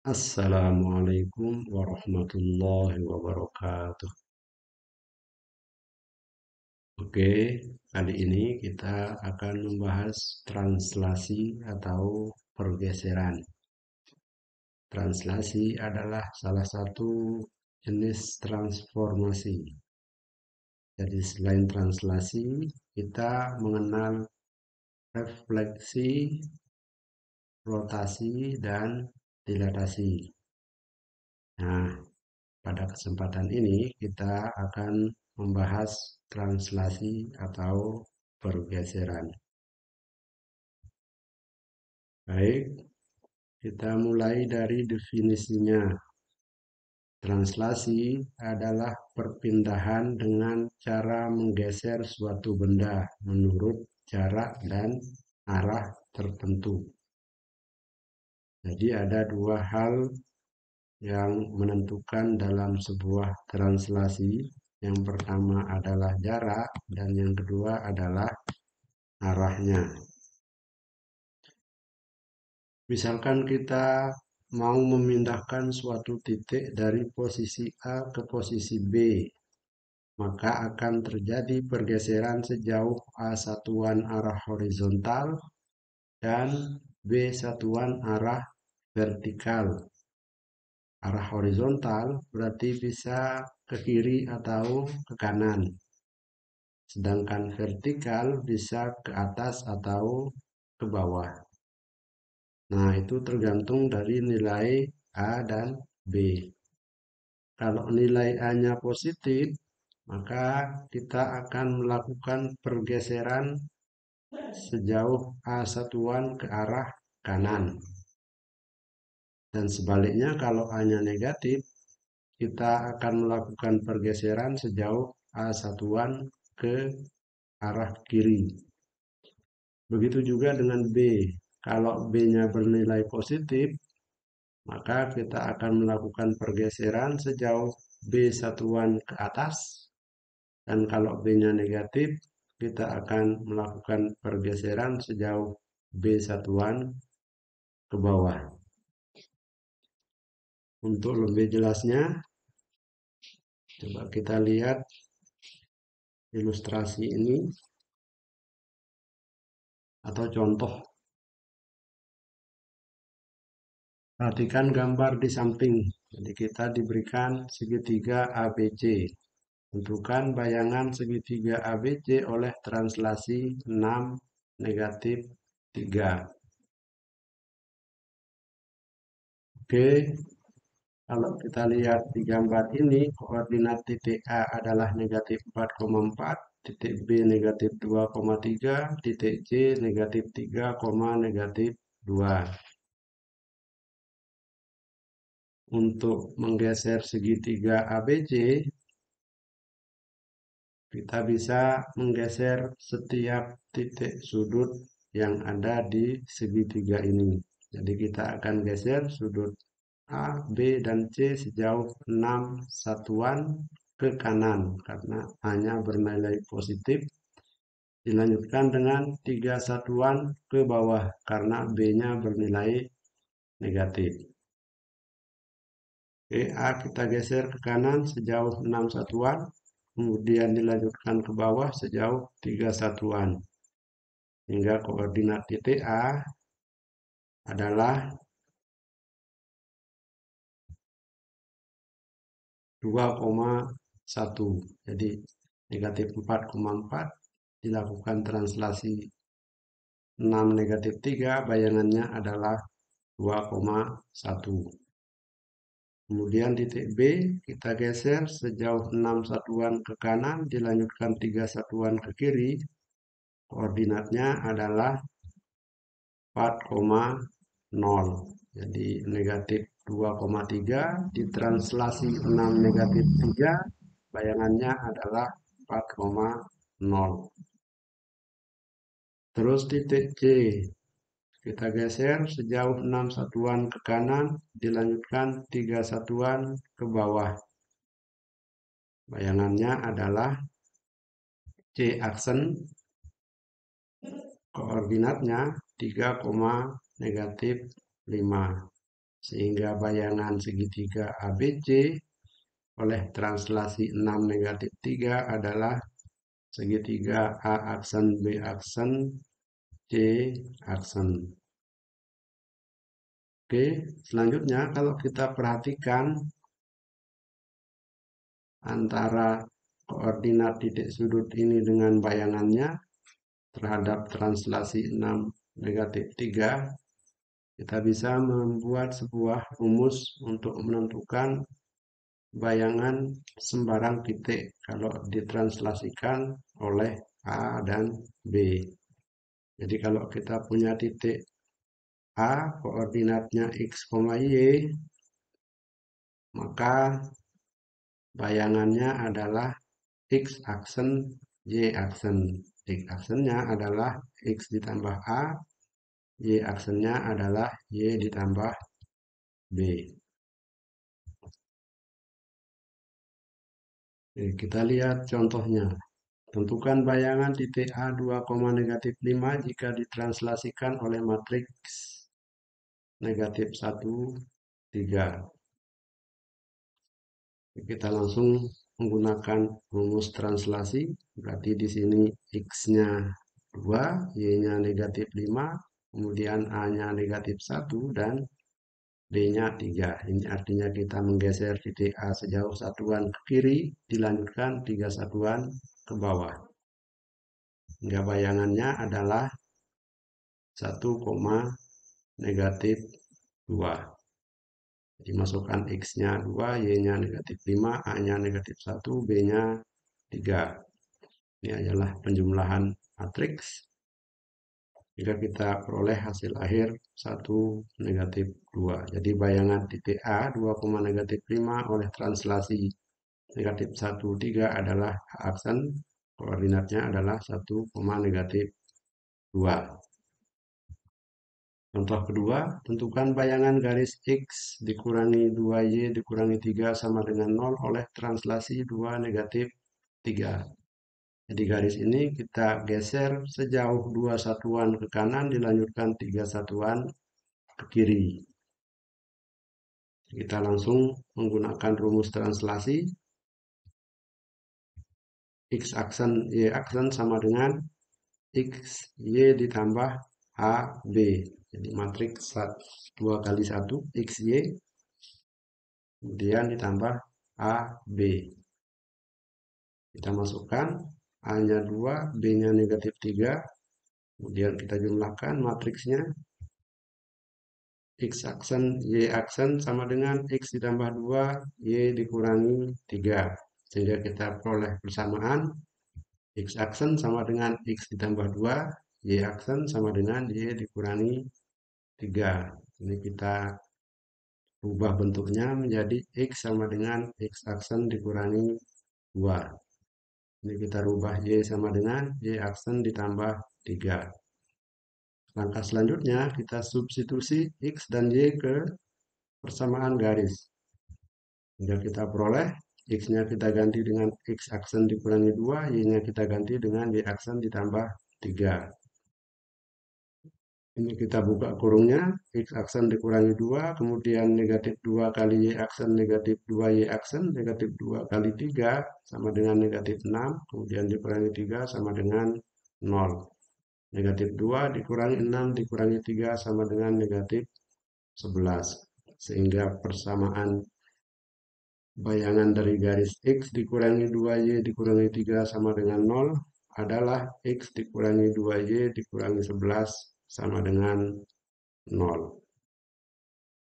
Assalamualaikum warahmatullahi wabarakatuh. Oke, kali ini kita akan membahas translasi atau pergeseran. Translasi adalah salah satu jenis transformasi. Jadi selain translasi, kita mengenal refleksi, rotasi, dan dilatasi. Nah, pada kesempatan ini kita akan membahas translasi atau pergeseran. Baik, kita mulai dari definisinya. Translasi adalah perpindahan dengan cara menggeser suatu benda menurut jarak dan arah tertentu. Jadi ada dua hal yang menentukan dalam sebuah translasi. Yang pertama adalah jarak dan yang kedua adalah arahnya. Misalkan kita mau memindahkan suatu titik dari posisi A ke posisi B, maka akan terjadi pergeseran sejauh A satuan arah horizontal dan B satuan arah vertikal. Arah horizontal berarti bisa ke kiri atau ke kanan. Sedangkan vertikal bisa ke atas atau ke bawah. Nah, itu tergantung dari nilai A dan B. Kalau nilai A-nya positif, maka kita akan melakukan pergeseran sejauh A satuan ke arah kanan. Dan sebaliknya kalau A-nya negatif, kita akan melakukan pergeseran sejauh A satuan ke arah kiri. Begitu juga dengan B. Kalau B-nya bernilai positif, maka kita akan melakukan pergeseran sejauh B satuan ke atas. Dan kalau B-nya negatif, kita akan melakukan pergeseran sejauh B satuan ke bawah. Untuk lebih jelasnya, coba kita lihat ilustrasi ini atau contoh. Perhatikan gambar di samping. Jadi kita diberikan segitiga ABC. Tentukan bayangan segitiga ABC oleh translasi 6 negatif 3. Oke, kalau kita lihat di gambar ini, koordinat titik A adalah negatif 4,4, titik B negatif 2,3, titik C negatif 3, negatif 2. Untuk menggeser segitiga ABC, kita bisa menggeser setiap titik sudut yang ada di segitiga ini. Jadi kita akan geser sudut A, B, dan C sejauh 6 satuan ke kanan karena A-nya bernilai positif. Dilanjutkan dengan 3 satuan ke bawah karena B-nya bernilai negatif. Oke, A kita geser ke kanan sejauh 6 satuan. Kemudian dilanjutkan ke bawah sejauh 3 satuan. Hingga koordinat titik A adalah 2,1. Jadi negatif 4,4 dilakukan translasi 6 negatif 3, bayangannya adalah 2,1. Kemudian titik B kita geser sejauh 6 satuan ke kanan, dilanjutkan 3 satuan ke kiri. Koordinatnya adalah 4,0. Jadi negatif 2,3 ditranslasi 6 negatif 3, bayangannya adalah 4,0. Terus titik C kita geser sejauh 6 satuan ke kanan, dilanjutkan 3 satuan ke bawah. Bayangannya adalah C aksen, koordinatnya 3, negatif 5. sehingga bayangan segitiga ABC oleh translasi 6 negatif 3 adalah segitiga A aksen, B aksen, C aksen. Oke, selanjutnya kalau kita perhatikan antara koordinat titik sudut ini dengan bayangannya terhadap translasi 6 negatif 3, kita bisa membuat sebuah rumus untuk menentukan bayangan sembarang titik kalau ditranslasikan oleh A dan B. Jadi kalau kita punya titik A, koordinatnya X, Y, maka bayangannya adalah X aksen, Y aksen. X aksennya adalah X ditambah A, Y aksennya adalah Y ditambah B. Oke, kita lihat contohnya. Tentukan bayangan titik A 2, negatif 5 jika ditranslasikan oleh matriks negatif 1, 3. Kita langsung menggunakan rumus translasi. Berarti di sini X-nya 2, Y-nya negatif 5, kemudian A-nya negatif 1, dan D-nya 3. Ini artinya kita menggeser titik A sejauh satuan ke kiri, dilanjutkan 3 satuan ke bawah. Hingga bayangannya adalah 1, negatif 2. Jadi masukkan X-nya 2, Y-nya negatif 5, A-nya negatif 1, B-nya 3. Ini adalah penjumlahan matriks. Jika kita peroleh hasil akhir 1, negatif 2. Jadi bayangan titik A 2, negatif 5 oleh translasi negatif 1, 3 adalah aksen. Koordinatnya adalah 1, negatif 2. Contoh kedua, tentukan bayangan garis X dikurangi 2Y dikurangi 3 sama dengan 0 oleh translasi 2 negatif 3. Jadi garis ini kita geser sejauh 2 satuan ke kanan, dilanjutkan 3 satuan ke kiri. Kita langsung menggunakan rumus translasi. X aksen, Y aksen sama dengan X, Y ditambah A, B. Jadi matriks 2 kali 1, X, Y, kemudian ditambah A, B. Kita masukkan A-nya 2, B-nya negatif 3, kemudian kita jumlahkan matriksnya. X aksen, Y aksen sama dengan X ditambah 2, Y dikurangi 3. Sehingga kita peroleh persamaan X aksen sama dengan X ditambah 2, Y aksen sama dengan Y dikurangi 3. Ini kita ubah bentuknya menjadi X sama dengan X aksen dikurangi 2. Ini kita rubah Y sama dengan Y aksen ditambah 3. Langkah selanjutnya kita substitusi X dan Y ke persamaan garis. Hingga kita peroleh X-nya kita ganti dengan X aksen dikurangi 2, Y-nya kita ganti dengan Y aksen ditambah 3. Ini kita buka kurungnya, X aksen dikurangi 2, kemudian negatif 2 kali Y aksen, negatif 2 Y aksen, negatif 2 kali 3 sama dengan negatif 6, kemudian dikurangi 3 sama dengan 0. Negatif 2 dikurangi 6 dikurangi 3 sama dengan negatif 11. Sehingga persamaan bayangan dari garis X dikurangi 2Y dikurangi 3 sama dengan 0 adalah X dikurangi 2Y dikurangi 11 sama dengan 0.